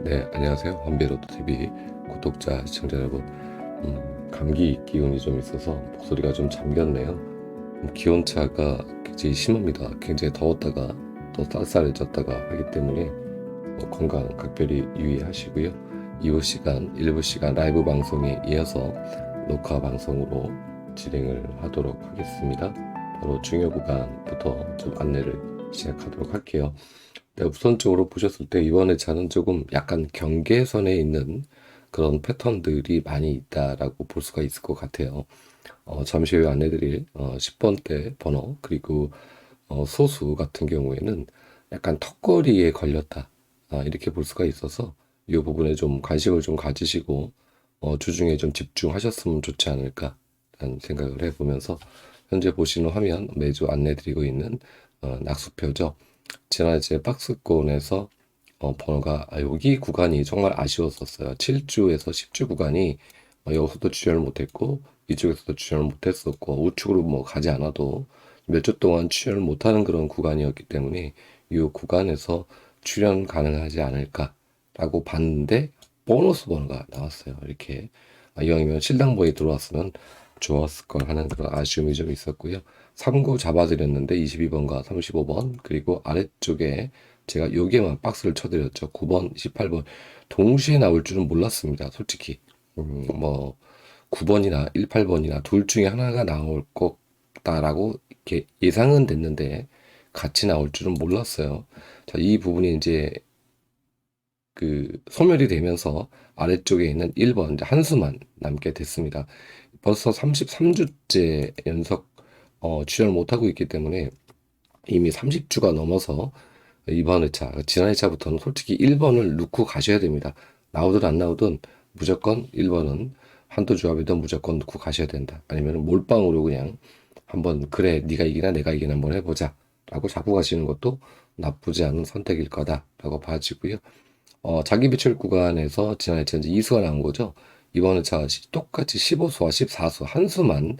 네, 안녕하세요. 한비로또TV 구독자, 시청자 여러분. 감기 기운이 좀 있어서 목소리가 좀 잠겼네요. 기온차가 굉장히 심합니다. 굉장히 더웠다가 또 쌀쌀해졌다가 하기 때문에 건강 각별히 유의하시고요. 이후 시간, 일부 시간 라이브 방송에 이어서 녹화 방송으로 진행을 하도록 하겠습니다. 바로 중요 구간부터 좀 안내를 시작하도록 할게요. 네, 우선적으로 보셨을 때 이번에 차는 조금 약간 경계선에 있는 그런 패턴들이 많이 있다라고 볼 수가 있을 것 같아요. 잠시 후에 안내드릴 10번대 번호 그리고 소수 같은 경우에는 약간 턱걸이에 걸렸다, 이렇게 볼 수가 있어서 이 부분에 좀 관심을 좀 가지시고 주중에 좀 집중하셨으면 좋지 않을까라는 생각을 해보면서 현재 보시는 화면 매주 안내드리고 있는 낙수표죠. 지난해 제 박스권에서 번호가 여기 구간이 정말 아쉬웠었어요. 7주에서 10주 구간이 여기서도 출연을 못했고 이쪽에서도 출연을 못했었고 우측으로 뭐 가지 않아도 몇 주 동안 출연을 못하는 그런 구간이었기 때문에 이 구간에서 출연 가능하지 않을까라고 봤는데 보너스 번호가 나왔어요. 이렇게 이왕이면 신당번이 들어왔으면 좋았을 걸 하는 그런 아쉬움이 좀 있었고요. 3구 잡아드렸는데 22번과 35번 그리고 아래쪽에 제가 여기에만 박스를 쳐드렸죠. 9번, 18번 동시에 나올 줄은 몰랐습니다. 솔직히 뭐 9번이나 18번이나 둘 중에 하나가 나올 거다라고 이렇게 예상은 됐는데 같이 나올 줄은 몰랐어요. 자, 이 부분이 이제 소멸이 되면서 아래쪽에 있는 1번 한 수만 남게 됐습니다. 벌써 33주째 연속 출연을 못하고 있기 때문에 이미 30주가 넘어서 이번 회차, 지난 회차부터는 솔직히 1번을 넣고 가셔야 됩니다. 나오든 안 나오든 무조건 1번은 한도 조합이든 무조건 넣고 가셔야 된다. 아니면 몰빵으로 그냥 한번 그래 네가 이기나 내가 이기나 한번 해보자 라고 잡고 가시는 것도 나쁘지 않은 선택일 거다라고 봐지고요. 자기 비출 구간에서 지난 회차 이제 2수가 나온 거죠. 이번 회차 똑같이 15수와 14수 한 수만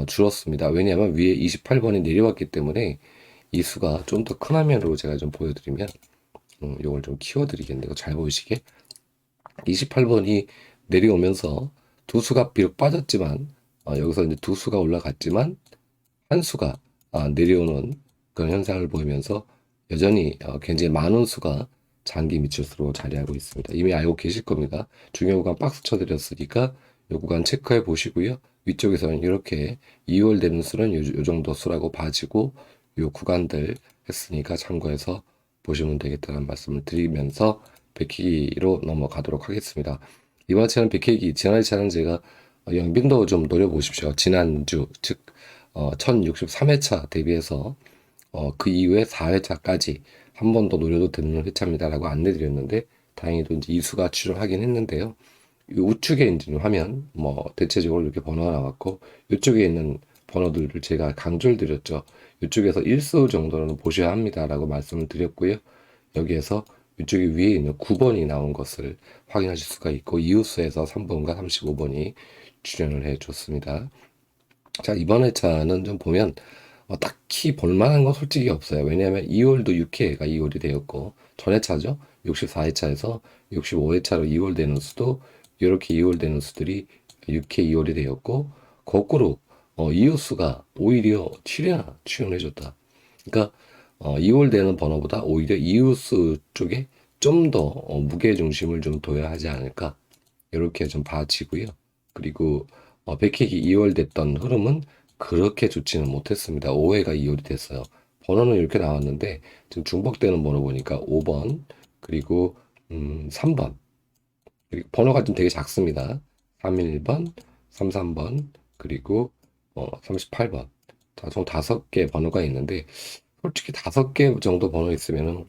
줄었습니다. 왜냐하면 위에 28번이 내려왔기 때문에 이 수가 좀 더 큰 화면으로 제가 좀 보여드리면 이걸 좀 키워드리겠네요. 이거 잘 보이시게 28번이 내려오면서 두 수가 비록 빠졌지만 여기서 이제 두 수가 올라갔지만 한 수가 내려오는 그런 현상을 보이면서 여전히 굉장히 많은 수가 장기 미추스로 자리하고 있습니다. 이미 알고 계실 겁니다. 중요 구간 박스 쳐드렸으니까 이 구간 체크해 보시고요. 위쪽에서는 이렇게 2월 되는 수는 요 정도 수라고 봐지고 이 구간들 했으니까 참고해서 보시면 되겠다는 말씀을 드리면서 백희기로 넘어가도록 하겠습니다. 이번 차는 백희기, 지난 차는 제가 영빈도 좀 노려보십시오. 지난주 즉 1063회차 대비해서 그 이후에 4회차까지 한 번 더 노려도 되는 회차입니다라고 안내드렸는데 다행히도 이제 이수가 출연하긴 했는데요. 이 우측에 있는 화면 뭐 대체적으로 이렇게 번호가 나왔고 이쪽에 있는 번호들을 제가 강조를 드렸죠. 이쪽에서 1수 정도는 보셔야 합니다라고 말씀을 드렸고요. 여기에서 이쪽에 위에 있는 9번이 나온 것을 확인하실 수가 있고 이웃수에서 3번과 35번이 출연을 해줬습니다. 자, 이번 회차는 좀 보면 딱히 볼만한 건 솔직히 없어요. 왜냐하면 2월도 6회가 2월이 되었고 전 회차죠. 64회차에서 65회차로 2월 되는 수도 이렇게 2월 되는 수들이 6회 2월이 되었고 거꾸로 이웃수가 오히려 7회나 출연해줬다. 그러니까 2월 되는 번호보다 오히려 이웃수 쪽에 좀 더 무게 중심을 좀 둬야 하지 않을까 이렇게 좀 봐지고요. 그리고 백회기 2월 됐던 흐름은 그렇게 좋지는 못했습니다. 5회가 2월이 됐어요. 번호는 이렇게 나왔는데 지금 중복되는 번호 보니까 5번 그리고 3번 그리고 번호가 좀 되게 작습니다. 31번, 33번 그리고 38번. 자, 총 5개 번호가 있는데 솔직히 5개 정도 번호 있으면은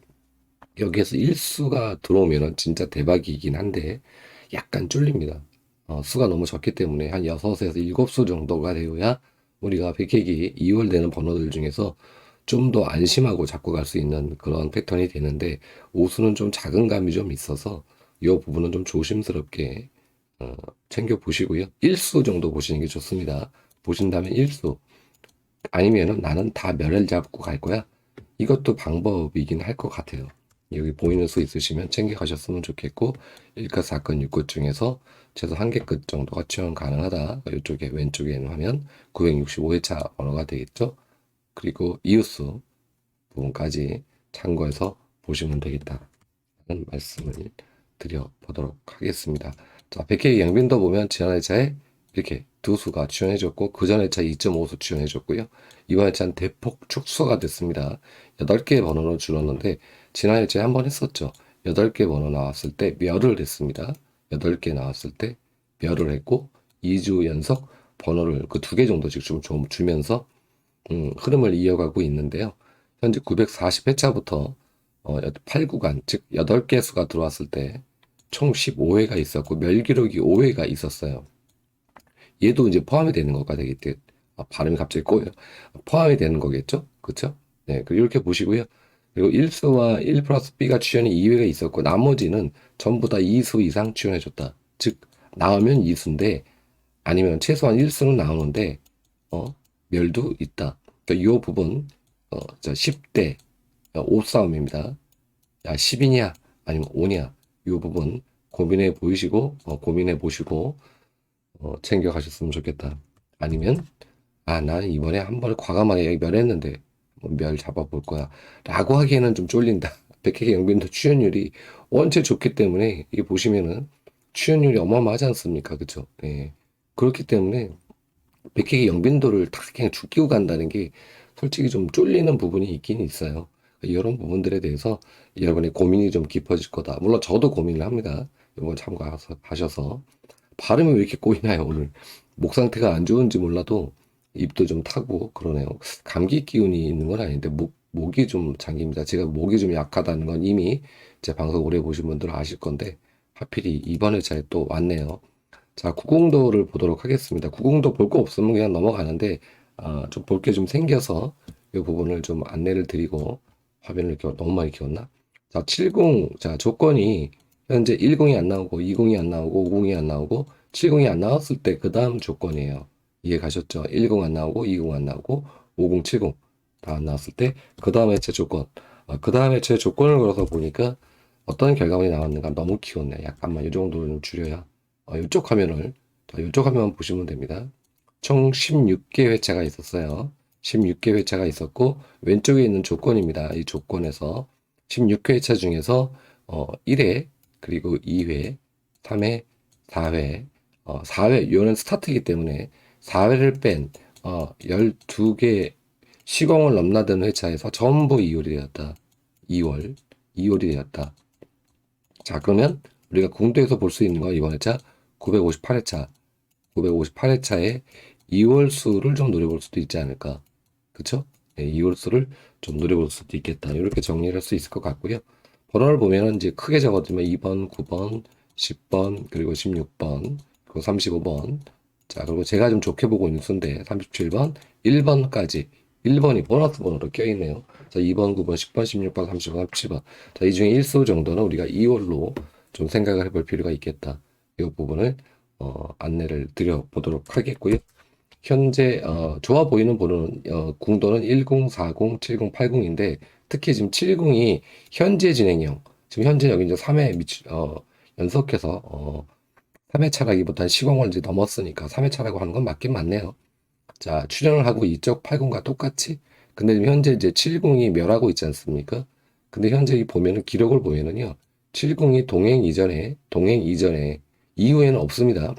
여기에서 1수가 들어오면은 진짜 대박이긴 한데 약간 쫄립니다. 수가 너무 적기 때문에 한 6에서 7수 정도가 되어야 우리가 백회기 2월 되는 번호들 중에서 좀 더 안심하고 잡고 갈 수 있는 그런 패턴이 되는데 5수는 좀 작은 감이 좀 있어서 이 부분은 좀 조심스럽게 챙겨 보시고요. 1수 정도 보시는 게 좋습니다. 보신다면 1수 아니면은 나는 다 멸을 잡고 갈 거야. 이것도 방법이긴 할 것 같아요. 여기 보이는 수 있으시면 챙겨가셨으면 좋겠고, 일가 사건 6곳 중에서 최소 한 개 끝 정도가 취원 가능하다. 이쪽에 왼쪽에 있는 화면 965회차 번호가 되겠죠. 그리고 이웃수 부분까지 참고해서 보시면 되겠다는 말씀을 드려보도록 하겠습니다. 자, 100K 영빈도 보면 지난 회차에 이렇게 두 수가 지원해줬고 그 전 회차 2.5수 지원해줬고요. 이번 회차는 대폭 축소가 됐습니다. 8개의 번호로 줄었는데 지난 회차에 한 번 했었죠. 8개 번호 나왔을 때 멸을 했습니다. 8개 나왔을 때 멸을 했고 2주 연속 번호를 그 2개 정도씩 좀 주면서 흐름을 이어가고 있는데요. 현재 940회차부터 8구간, 즉 8개 수가 들어왔을 때 총 15회가 있었고 멸 기록이 5회가 있었어요. 얘도 이제 포함이 되는 거가 되겠죠. 발음이 갑자기 꼬여요. 포함이 되는 거겠죠? 그렇죠? 네, 이렇게 보시고요. 그리고 1수와 1 플러스 B가 출연이 2회가 있었고 나머지는 전부 다 2수 이상 출연해줬다. 즉 나오면 2수인데 아니면 최소한 1수는 나오는데 멸도 있다. 그러니까 이 부분 10대 5싸움입니다. 야 10이냐 아니면 5냐 이 부분 고민해 보시고 챙겨 가셨으면 좋겠다. 아니면 나는 이번에 한 번에 과감하게 멸했는데 멸 잡아볼 거야 라고 하기에는 좀 쫄린다. 백회계 영빈도 출연율이 원체 좋기 때문에 이게 보시면은 출연율이 어마어마하지 않습니까? 그쵸? 네. 그렇기 때문에 백회계 영빈도를 다 그냥 죽이고 간다는 게 솔직히 좀 쫄리는 부분이 있긴 있어요. 이런 부분들에 대해서 여러분의 고민이 좀 깊어질 거다. 물론 저도 고민을 합니다. 이번 참고하셔서 발음이 왜 이렇게 꼬이나요 오늘? 목 상태가 안 좋은지 몰라도 입도 좀 타고 그러네요. 감기 기운이 있는 건 아닌데 목이 좀 잠깁니다. 제가 목이 좀 약하다는 건 이미 제 방송 오래 보신 분들은 아실 건데 하필이 이번 회차에 또 왔네요. 자, 구공도를 보도록 하겠습니다. 구공도 볼 거 없으면 그냥 넘어가는데 좀 볼 게 좀 생겨서 이 부분을 좀 안내를 드리고 화면을 이렇게 너무 많이 키웠나? 자, 70, 자, 조건이 현재 10이 안 나오고 20이 안 나오고 50이 안 나오고 70이 안 나왔을 때 그 다음 조건이에요. 이해 가셨죠? 10 안 나오고 20 안 나오고 50, 70 다 안 나왔을 때 그 다음 해체 조건. 그 다음 해체 조건을 걸어서 보니까 어떤 결과물이 나왔는가 너무 키웠네. 약간만 이 정도는 줄여야 이쪽 화면을 이쪽 화면 보시면 됩니다. 총 16개 회차가 있었어요. 16개 회차가 있었고 왼쪽에 있는 조건입니다. 이 조건에서 16회 회차 중에서 1회 그리고 2회, 3회, 4회, 4회 요는 스타트이기 때문에 4회를 뺀 12개 시공을 넘나드는 회차에서 전부 2월이 되었다. 2월이 되었다. 자, 그러면 우리가 공도에서 볼 수 있는 건 이번 회차 958회차, 958회차에 2월 수를 좀 노려볼 수도 있지 않을까. 그쵸? 네, 2월 수를 좀 노려볼 수도 있겠다. 이렇게 정리를 할 수 있을 것 같고요. 번호를 보면은 이제 크게 적어두면 2번, 9번, 10번, 그리고 16번, 그리고 35번. 자, 그리고 제가 좀 좋게 보고 있는 수인데 37번, 1번까지 1번이 보너스 번호로 껴있네요. 자, 2번, 9번, 10번, 16번, 30번, 37번. 자, 이 중에 1수 정도는 우리가 2월로 좀 생각을 해볼 필요가 있겠다. 이 부분을 안내를 드려보도록 하겠고요. 현재 좋아 보이는 번호는 궁도는 10, 40, 70, 80인데 특히 지금 70이 현재 진행형 지금 현재 여기 이제 3회 연속해서 3회 차라기보다는 시공을 이제 넘었으니까 3회 차라고 하는 건 맞긴 맞네요. 자, 출연을 하고 이쪽 80과 똑같이 근데 지금 현재 이제 70이 멸하고 있지 않습니까? 근데 현재 보면은 기록을 보면은요 70이 동행 이전에 이후에는 없습니다.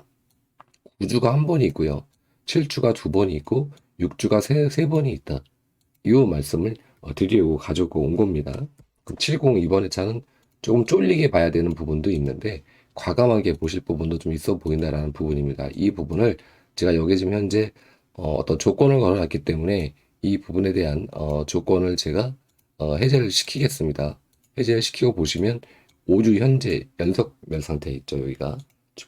9주가 한 번이 있고요. 7주가 두 번이 있고 6주가 세 번이 있다. 이 말씀을 드리려고 가지고 온 겁니다. 그럼 70 이번에 차는 조금 쫄리게 봐야 되는 부분도 있는데 과감하게 보실 부분도 좀 있어 보인다라는 부분입니다. 이 부분을 제가 여기 지금 현재 어떤 조건을 걸어놨기 때문에 이 부분에 대한 조건을 제가 해제를 시키겠습니다. 해제를 시키고 보시면 5주 현재 연속 멸 상태 있죠. 여기가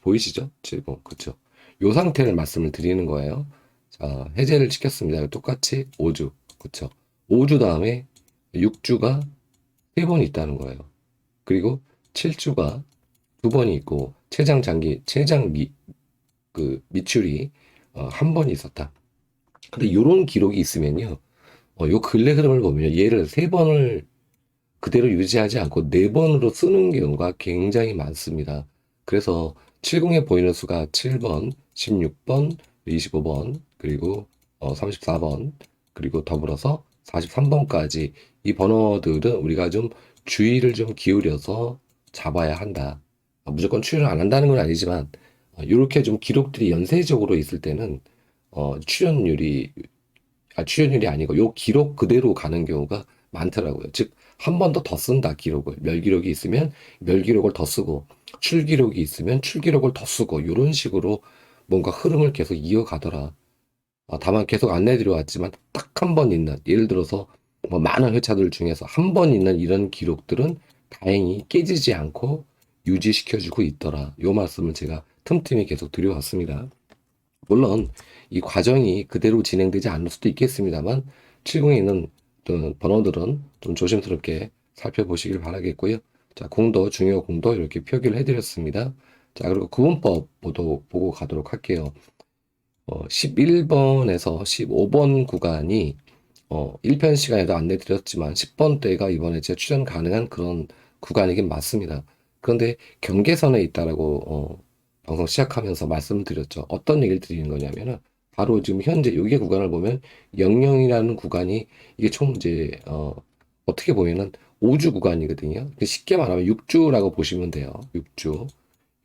보이시죠? 70 그렇죠. 요 상태를 말씀을 드리는 거예요. 자, 해제를 시켰습니다. 똑같이 5주 그렇죠. 5주 다음에 6주가 3번 있다는 거예요. 그리고 7주가 2번이 있고 미출이 한 번 있었다. 근데 이런 기록이 있으면요. 요 근래 흐름을 보면 얘를 3번을 그대로 유지하지 않고 4번으로 쓰는 경우가 굉장히 많습니다. 그래서 70에 보이는 수가 7번, 16번, 25번, 그리고 34번, 그리고 더불어서 43번까지 이 번호들은 우리가 좀 주의를 좀 기울여서 잡아야 한다. 무조건 출연을 안 한다는 건 아니지만 이렇게 좀 기록들이 연쇄적으로 있을 때는 출연율이 출연율이 아니고 요 기록 그대로 가는 경우가 많더라고요. 즉, 한 번 더 쓴다, 기록을. 멸 기록이 있으면 멸 기록을 더 쓰고, 출 기록이 있으면 출 기록을 더 쓰고, 이런 식으로 뭔가 흐름을 계속 이어가더라. 다만 계속 안내드려 왔지만 딱 한 번 있는, 예를 들어서 뭐 많은 회차들 중에서 한 번 있는 이런 기록들은 다행히 깨지지 않고 유지시켜주고 있더라. 요 말씀을 제가 틈틈이 계속 드려왔습니다. 물론 이 과정이 그대로 진행되지 않을 수도 있겠습니다만 70에 있는 번호들은 좀 조심스럽게 살펴보시길 바라겠고요. 자, 공도 중요 공도 이렇게 표기를 해드렸습니다. 자, 그리고 구분법 보고 가도록 할게요. 11번에서 15번 구간이 1편 시간에도 안내드렸지만 10번대가 이번에 제 출연 가능한 그런 구간이긴 맞습니다. 그런데 경계선에 있다라고 방송 시작하면서 말씀드렸죠. 어떤 얘기를 드리는 거냐면은 바로 지금 현재 여기 구간을 보면 00이라는 구간이 이게 총 이제 어떻게 보면은 5주 구간이거든요. 쉽게 말하면 6주라고 보시면 돼요. 6주.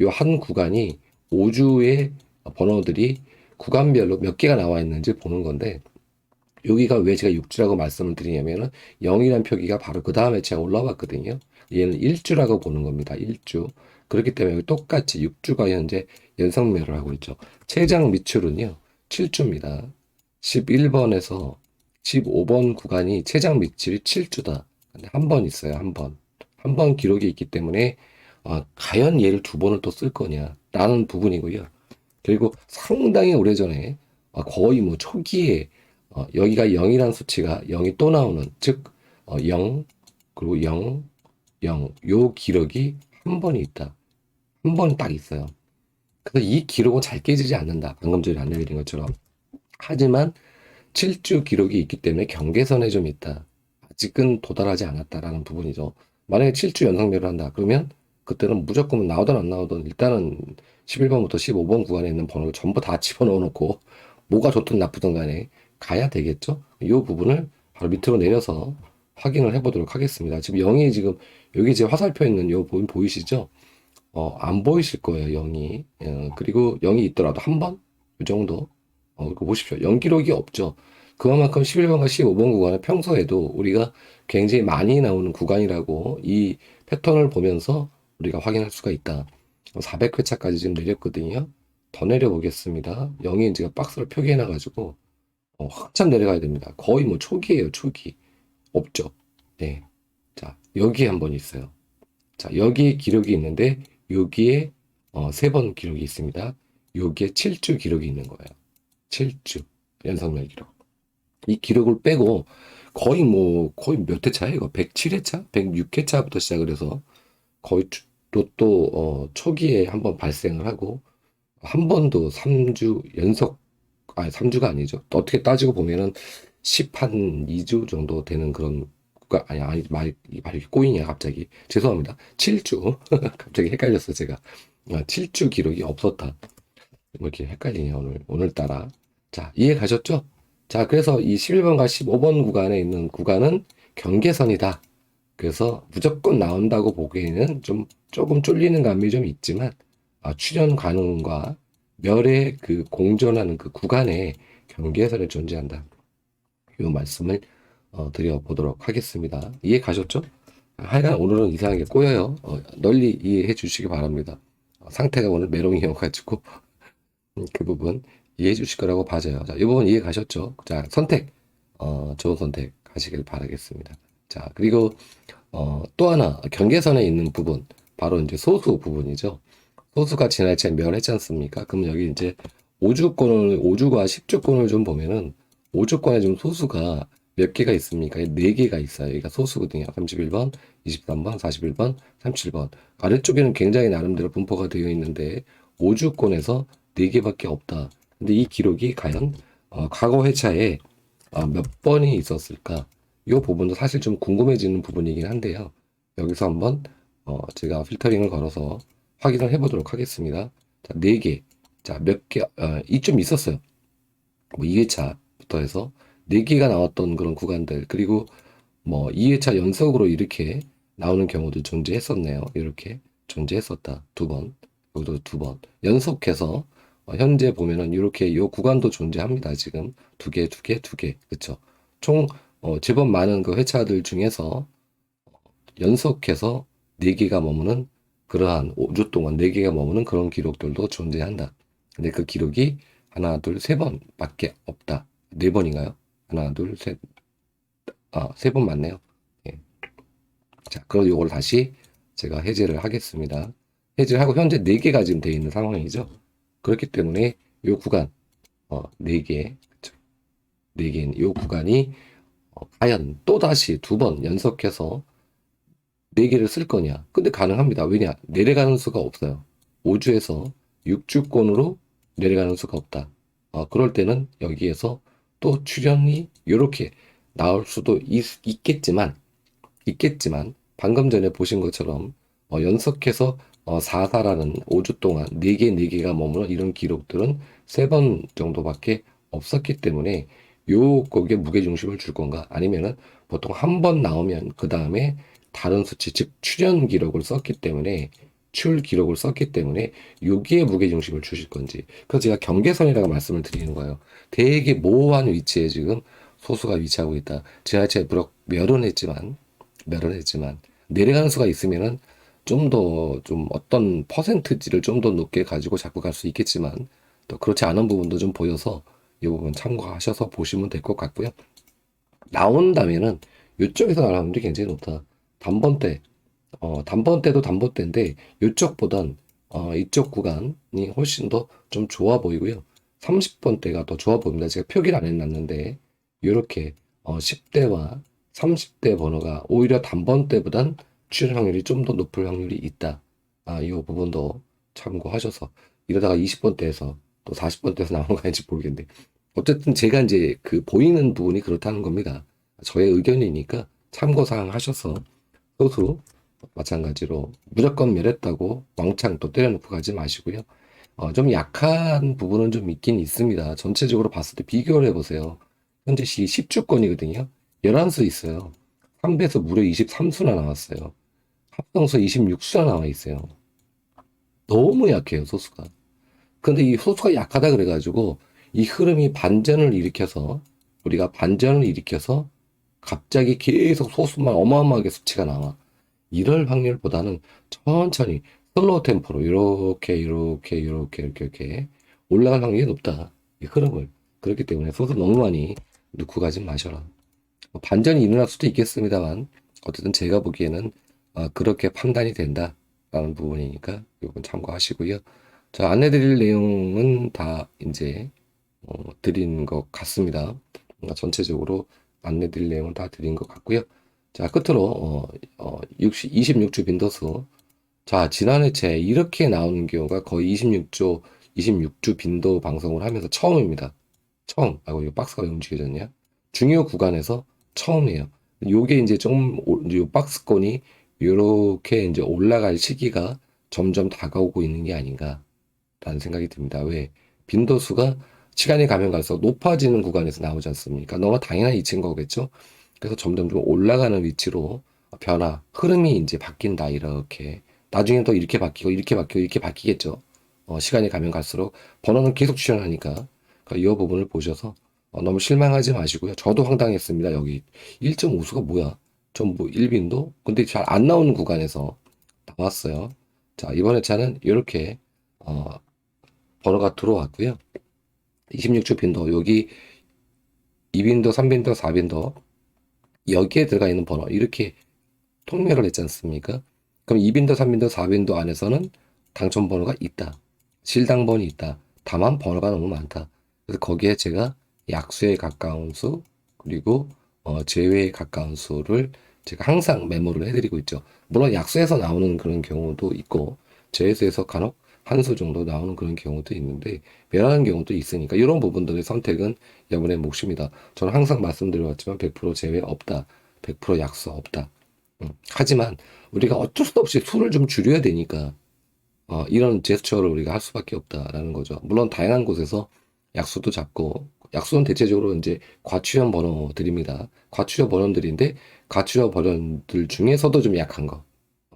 요 한 구간이 5주의 번호들이 구간별로 몇 개가 나와 있는지 보는 건데 여기가 왜 제가 6주라고 말씀을 드리냐면은 0이라는 표기가 바로 그 다음에 제가 올라왔거든요. 얘는 1주라고 보는 겁니다. 1주. 그렇기 때문에 똑같이 6주가 현재 연성매를 하고 있죠. 최장 미출은요. 7주입니다. 11번에서 15번 구간이 최장 미출이 7주다. 근데 한 번 있어요. 한 번. 한 번 기록이 있기 때문에 과연 얘를 2번을 또 쓸 거냐 라는 부분이고요. 그리고 상당히 오래전에 거의 뭐 초기에 여기가 0이라는 수치가 0이 또 나오는 즉 0 그리고 0 0 요 기록이 한 번이 있다. 한 번 딱 있어요. 그래서 이 기록은 잘 깨지지 않는다. 방금 전에 안내드린 것처럼. 하지만 7주 기록이 있기 때문에 경계선에 좀 있다. 아직은 도달하지 않았다라는 부분이죠. 만약에 7주 연속매를 한다. 그러면 그때는 무조건 나오든 안 나오든 일단은 11번부터 15번 구간에 있는 번호를 전부 다 집어넣어 놓고 뭐가 좋든 나쁘든 간에 가야 되겠죠. 이 부분을 바로 밑으로 내려서 확인을 해보도록 하겠습니다. 지금 0이 지금 여기 제 화살표 있는 요 부분 보이시죠? 안 보이실 거예요, 0이. 그리고 0이 있더라도 한 번? 이 정도. 이거 보십시오. 0 기록이 없죠. 그만큼 11번과 15번 구간은 평소에도 우리가 굉장히 많이 나오는 구간이라고 이 패턴을 보면서 우리가 확인할 수가 있다. 400회차까지 지금 내렸거든요. 더 내려보겠습니다. 0이 제가 박스를 표기해놔가지고 한참 내려가야 됩니다. 거의 뭐 초기예요, 초기. 없죠. 네. 자, 여기 한 번 있어요. 자, 여기에 기록이 있는데 여기에 3번 기록이 있습니다. 여기에 7주 기록이 있는 거예요. 7주 연속멸 기록. 이 기록을 빼고 거의 몇 회차예요? 이거 107회차? 106회차부터 시작을 해서 거의 로또 초기에 한번 발생을 하고 한 번도 3주 연속 3주가 아니죠. 또 어떻게 따지고 보면은 10한 2주 정도 되는 그런 말이 꼬이냐 갑자기. 죄송합니다. 7주. 갑자기 헷갈렸어 제가. 7주 기록이 없었다. 뭐 이렇게 헷갈리냐 오늘따라. 자, 이해 가셨죠? 자, 그래서 이 11번과 15번 구간에 있는 구간은 경계선이다. 그래서 무조건 나온다고 보기에는 조금 쫄리는 감이 좀 있지만 출현 가능과 멸의 그 공존하는 그 구간에 경계선이 존재한다. 이 말씀을 드려보도록 하겠습니다. 이해 가셨죠? 하여간 오늘은 이상하게 꼬여요. 널리 이해해 주시기 바랍니다. 상태가 오늘 메롱이어가지고 그 부분 이해해 주실 거라고 봐져요. 자, 이 부분 이해 가셨죠? 자, 선택 좋은 선택 하시길 바라겠습니다. 자, 그리고 또 하나 경계선에 있는 부분 바로 이제 소수 부분이죠. 소수가 지난주에 멸했지 않습니까? 그럼 여기 이제 5주과 10주권을 좀 보면은 5주권에 좀 소수가 몇 개가 있습니까? 4개가 있어요. 여기가 소수거든요. 31번, 23번, 41번, 37번. 아래쪽에는 굉장히 나름대로 분포가 되어 있는데 5주권에서 4개밖에 없다. 근데 이 기록이 과연 과거 회차에 몇 번이 있었을까? 이 부분도 사실 좀 궁금해지는 부분이긴 한데요. 여기서 한번 제가 필터링을 걸어서 확인을 해보도록 하겠습니다. 자, 4개. 자, 몇 개, 이좀 있었어요. 뭐 2회차부터 해서 4개가 나왔던 그런 구간들, 그리고 뭐 2회차 연속으로 이렇게 나오는 경우도 존재했었네요. 이렇게 존재했었다. 2번, 여기도 2번. 연속해서 현재 보면은 이렇게 요 구간도 존재합니다. 지금 2개, 2개, 2개. 그쵸? 총 제법 많은 그 회차들 중에서 연속해서 4개가 머무는 그러한 5주 동안 4개가 머무는 그런 기록들도 존재한다. 근데 그 기록이 하나, 둘, 세 번밖에 없다. 4번인가요? 하나, 둘, 셋. 3번 맞네요. 예. 자, 그럼 요걸 다시 제가 해제를 하겠습니다. 해제를 하고 현재 4개가 지금 되어 있는 상황이죠. 그렇기 때문에 요 구간, 4개, 그쵸? 4개인 요 구간이 과연 또다시 2번 연속해서 4개를 쓸 거냐? 근데 가능합니다. 왜냐? 내려가는 수가 없어요. 5주에서 6주권으로 내려가는 수가 없다. 그럴 때는 여기에서 또 출연이 이렇게 나올 수도 있겠지만 방금 전에 보신 것처럼 연속해서 4사라는 5주 동안 4개, 4개가 머무는 이런 기록들은 3번 정도밖에 없었기 때문에 거기에 무게중심을 줄 건가? 아니면은 보통 한 번 나오면 그 다음에 다른 수치, 즉 출 기록을 썼기 때문에 여기에 무게중심을 주실 건지. 그래서 제가 경계선이라고 말씀을 드리는 거예요. 되게 모호한 위치에 지금 소수가 위치하고 있다. 지하철 부록 멸은 했지만 내려가는 수가 있으면은 좀 어떤 퍼센트지를 좀 더 높게 가지고 자꾸 갈 수 있겠지만 또 그렇지 않은 부분도 좀 보여서 이 부분 참고하셔서 보시면 될 것 같고요. 나온다면은 이쪽에서 나오는 게 굉장히 높다. 단번대, 단번대도 단번대인데 이쪽보단 이쪽 구간이 훨씬 더 좀 좋아 보이고요. 30번대가 더 좋아 보입니다. 제가 표기를 안 해놨는데 이렇게 10대와 30대 번호가 오히려 단번대보단 출현 확률이 좀 더 높을 확률이 있다. 이 부분도 참고하셔서 이러다가 20번대에서 또 40번대에서 나오는 거 아닌지 모르겠는데 어쨌든 제가 이제 그 보이는 부분이 그렇다는 겁니다. 저의 의견이니까 참고사항 하셔서 소수 마찬가지로 무조건 멸했다고 왕창 또 때려놓고 가지 마시고요. 좀 약한 부분은 좀 있긴 있습니다. 전체적으로 봤을 때 비교를 해보세요. 현재 시 10주권이거든요. 11수 있어요. 3배에서 무려 23수나 나왔어요. 합성서 26수나 나와 있어요. 너무 약해요, 소수가. 근데 이 소수가 약하다 그래가지고 이 흐름이 우리가 반전을 일으켜서 갑자기 계속 소수만 어마어마하게 수치가 나와. 이럴 확률보다는 천천히 슬로우 템포로 이렇게 올라갈 확률이 높다. 이 흐름을. 그렇기 때문에 소수 너무 많이 넣고 가지 마셔라. 뭐 반전이 일어날 수도 있겠습니다만 어쨌든 제가 보기에는 그렇게 판단이 된다라는 부분이니까 이건 참고하시고요. 자, 안내드릴 내용은 다 이제 드린 것 같습니다. 전체적으로 안내드릴 내용은 다 드린 것 같고요. 자, 끝으로 26주 빈도수. 자, 지난해 제 이렇게 나오는 경우가 거의 26주 빈도 방송을 하면서 처음입니다. 처음. 아이고, 이거 박스가 왜 움직여졌냐? 중요 구간에서 처음이에요. 요게 이제 요 박스권이 요렇게 이제 올라갈 시기가 점점 다가오고 있는 게 아닌가라는 생각이 듭니다. 왜? 빈도수가 시간이 가면 갈수록 높아지는 구간에서 나오지 않습니까? 너무 당연한 이치인 거겠죠? 그래서 점점 좀 올라가는 위치로 흐름이 이제 바뀐다, 이렇게. 나중엔 또 이렇게 바뀌고, 이렇게 바뀌겠죠. 시간이 가면 갈수록 번호는 계속 출현하니까. 그러니까 이 부분을 보셔서 너무 실망하지 마시고요. 저도 황당했습니다. 여기 1.5수가 뭐야? 전부 1빈도? 근데 잘 안 나오는 구간에서 나왔어요. 자, 이번 회차는 이렇게 번호가 들어왔고요. 26주 빈도, 여기 2빈도, 3빈도, 4빈도, 여기에 들어가 있는 번호, 이렇게 통렬을 했지 않습니까? 그럼 2빈도, 3빈도, 4빈도 안에서는 당첨 번호가 있다. 실당번이 있다. 다만 번호가 너무 많다. 그래서 거기에 제가 약수에 가까운 수, 그리고 제외에 가까운 수를 제가 항상 메모를 해드리고 있죠. 물론 약수에서 나오는 그런 경우도 있고, 제외수에서 간혹 한 수 정도 나오는 그런 경우도 있는데 매라는 경우도 있으니까 이런 부분들의 선택은 여러분의 몫입니다. 저는 항상 말씀드려왔지만 100% 제외 없다. 100% 약수 없다. 하지만 우리가 어쩔 수 없이 수를 좀 줄여야 되니까 이런 제스처를 우리가 할 수밖에 없다라는 거죠. 물론 다양한 곳에서 약수도 잡고 약수는 대체적으로 이제 과추형 번호들입니다. 과추형 번호들인데 과추형 번호들 중에서도 좀 약한 거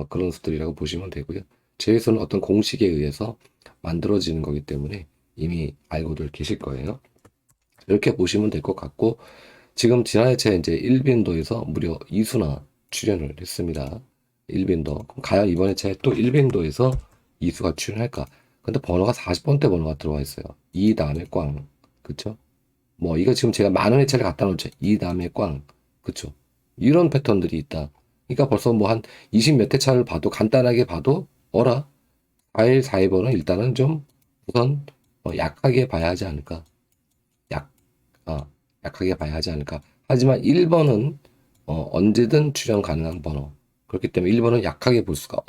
그런 수들이라고 보시면 되고요. 제외수는 어떤 공식에 의해서 만들어지는 거기 때문에 이미 알고들 계실 거예요. 이렇게 보시면 될 것 같고 지금 지난 회차에 이제 1빈도에서 무려 2수나 출연을 했습니다. 1빈도. 그럼 과연 이번 회차에 또 1빈도에서 2수가 출연할까? 근데 번호가 40번대 번호가 들어와 있어요. 2 다음에 꽝. 그쵸? 뭐 이거 지금 제가 많은 회차를 갖다 놓죠. 2 다음에 꽝. 그쵸? 이런 패턴들이 있다. 그러니까 벌써 뭐 한 20 몇 회차를 봐도 간단하게 봐도 어라? 4일 4회번은 일단은 좀 우선 약하게 봐야 하지 않을까? 약, 어, 약하게 봐야 하지 않을까. 하지만 1번은 언제든 출연 가능한 번호. 그렇기 때문에 1번은 약하게 볼 수가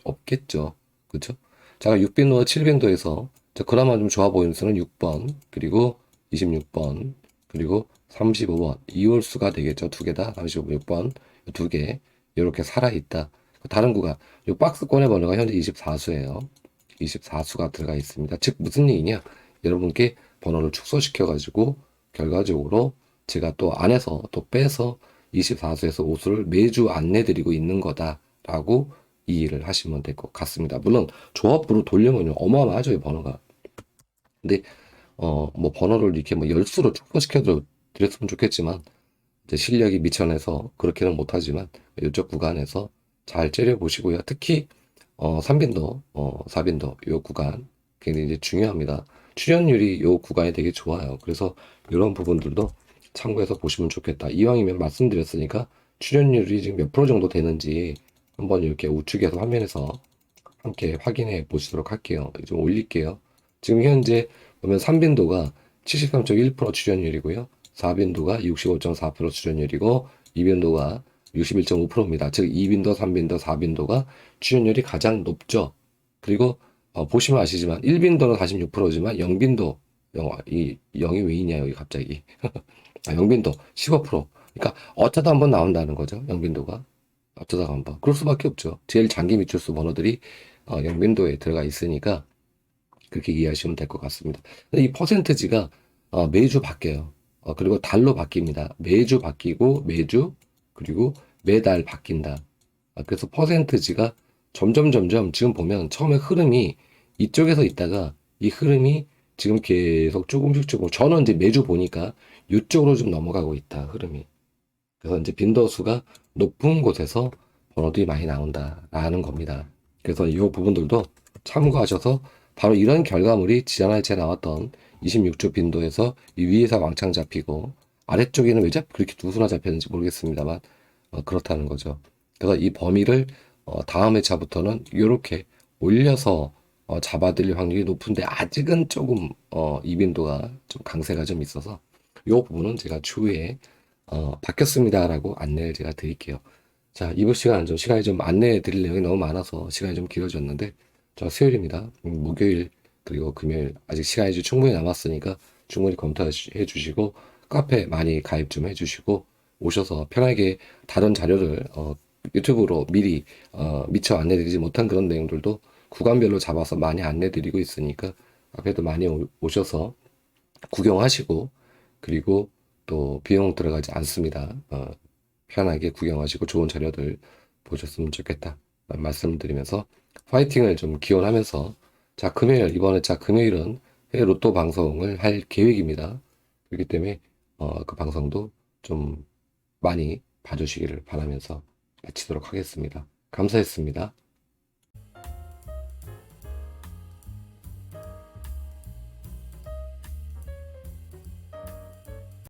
없겠죠. 그렇죠? 자, 6빈도와 7빈도에서 그나마 좀 좋아 보이는 수는 6번, 그리고 26번, 그리고 35번. 이홀수가 되겠죠. 두 개 다. 36번, 두 개. 이렇게 살아있다. 다른 구간. 이 박스권의 번호가 현재 24수예요. 24수가 들어가 있습니다. 즉, 무슨 얘기냐? 여러분께 번호를 축소시켜가지고 결과적으로 제가 또 안에서 또 빼서 24수에서 5수를 매주 안내드리고 있는 거다라고 이해를 하시면 될 것 같습니다. 물론 조합부로 돌려면 어마어마하죠, 이 번호가. 근데 뭐 번호를 이렇게 뭐 10수로 축소시켜 드렸으면 좋겠지만 이제 실력이 미천해서 그렇게는 못하지만 이쪽 구간에서 잘 째려 보시고요. 특히 3빈도, 4빈도 요 구간 굉장히 이제 중요합니다. 출연율이 요 구간이 되게 좋아요. 그래서 이런 부분들도 참고해서 보시면 좋겠다. 이왕이면 말씀드렸으니까 출연율이 지금 몇 프로 정도 되는지 한번 이렇게 우측에서 화면에서 함께 확인해 보시도록 할게요. 좀 올릴게요. 지금 현재 보면 3빈도가 73.1% 출연율이고요. 4빈도가 65.4% 출연율이고 2빈도가 61.5%입니다. 즉 2빈도, 3빈도, 4빈도가 출연율이 가장 높죠. 그리고 보시면 아시지만 1빈도는 46%지만 0빈도 이 0이 왜 있냐 여기 갑자기 0빈도 15%. 그러니까 어쩌다 한번 나온다는 거죠. 0빈도가 어쩌다가 한번 그럴 수밖에 없죠. 제일 장기 미출수 번호들이 0빈도에 들어가 있으니까 그렇게 이해하시면 될 것 같습니다. 근데 이 퍼센트지가 매주 바뀌어요. 그리고 달로 바뀝니다. 매주 바뀌고 매주 그리고 매달 바뀐다. 그래서 퍼센트지가 점점 지금 보면 처음에 흐름이 이쪽에서 있다가 이 흐름이 지금 계속 조금씩 저는 이제 매주 보니까 이쪽으로 좀 넘어가고 있다 흐름이. 그래서 이제 빈도수가 높은 곳에서 번호들이 많이 나온다라는 겁니다. 그래서 이 부분들도 참고하셔서 바로 이런 결과물이 지난주에 나왔던 26주 빈도에서 이 위에서 왕창 잡히고 아래쪽에는 왜 그렇게 두수나 잡혔는지 모르겠습니다만 그렇다는 거죠. 그래서 이 범위를 다음 회차부터는 이렇게 올려서 잡아들일 확률이 높은데 아직은 조금 이 빈도가 좀 강세가 좀 있어서 이 부분은 제가 추후에 바뀌었습니다라고 안내를 제가 드릴게요. 자, 이번 시간 좀 시간이 좀 안내해 드릴 내용이 너무 많아서 시간이 좀 길어졌는데, 저 수요일입니다. 목요일 그리고 금요일 아직 시간이 좀 충분히 남았으니까 충분히 검토해 주시고 카페 많이 가입 좀 해주시고 오셔서 편하게 다른 자료를 유튜브로 미리 미처 안내드리지 못한 그런 내용들도 구간별로 잡아서 많이 안내드리고 있으니까 카페도 많이 오셔서 구경하시고 그리고 또 비용 들어가지 않습니다. 편하게 구경하시고 좋은 자료들 보셨으면 좋겠다 말씀드리면서 파이팅을 좀 기원하면서 자 금요일 이번에 자 금요일은 해외 로또 방송을 할 계획입니다. 그렇기 때문에 그 방송도 좀 많이 봐주시기를 바라면서 마치도록 하겠습니다. 감사했습니다.